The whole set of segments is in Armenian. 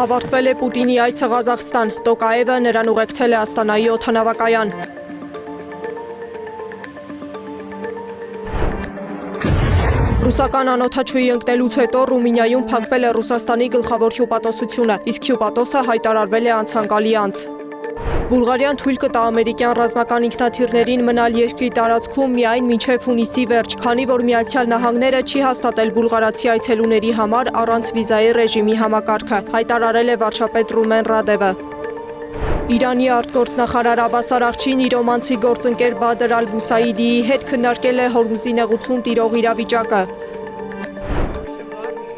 Ավարտվել է Պուտինի այցը Ղազախստան, Տոկաևը նրան ուղեկցել է Աստանայի օդանավակայան։ Ռուսական անօդաչուի ընկնելուց հետո Ռումինիայում փակվել է Ռուսաստանի գլխավոր հյուպատոսությունը, իսկ հյուպատոսը հայտարարվել է անցանկալի անձ։ Բուլղարիան թույլ կտա ամերիկյան ռազմական ինքնաթիռներին մնալ երկրի տարածքում միայն մինչև հունիսի վերջ, քանի որ Միացյալ Նահանգները չի հաստատել բուլղարացի այցելուների համար առանց վիզայի ռեժիմի համակարգը, հայտարարել է վարչապետ Ռումեն Ռադևը։ Իրանի արտգործնախարար Աբբաս Արաղչին իր օմանցի գործընկեր Բադր Ալ-Բուսայիդիի հետ քննարկել է Հորմուզի նեղուցում տիրող իրավիճակը։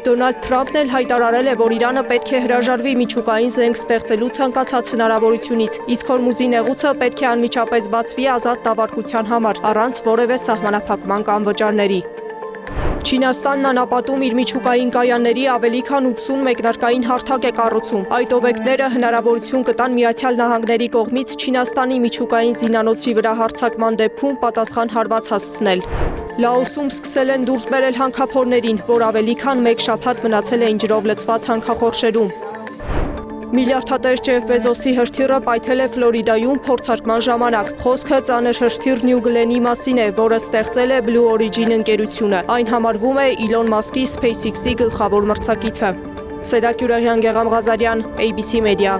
Դոնալդ Թրամփն էլ հայտարարել է, որ Իրանը պետք է հրաժարվի միջուկային զենք ստեղծելու ցանկացած հնարավորությունից, իսկ Հորմուզի նեղուցը պետք է անմիջապես բացվի ազատ նավարկության համար, առանց որևէ սահմանափակման կամ վճարների։ Չինաստանն անապատում իր միջուկային կայանների ավելի քան 80 մեկնարկային հարթակ է կառուցում։ Այդ օբյեկտները հնարավորություն կտան Միացյալ Նահանգների կողմից Չինաստանի միջուկային զինանոցի վրա հարձակման դեպքում պատասխան հարված հասցնել։ Լաոսում սկսել են դուրս բերել հանքափորներին, որ ավելի քան մեկ շաբաթ մնացել էին ջրով լցված հանքախորշերում։ Միլիարդատեր Ջեֆ Բեզոսի հրթիռը պայթել է Ֆլորիդայում փորձարկման ժամանակ։ Խոսքը ծանր հրթիռ Նյու Գլենի մասին է, որը ստեղծել է Blue Origin ընկերությունը։ Այն համարվում է Իլոն Մասկի SpaceX-ի գլխավոր մրցակիցը։ Սեդա Կյուրահյան, Գեղամ Ղազարյան, ABC Media։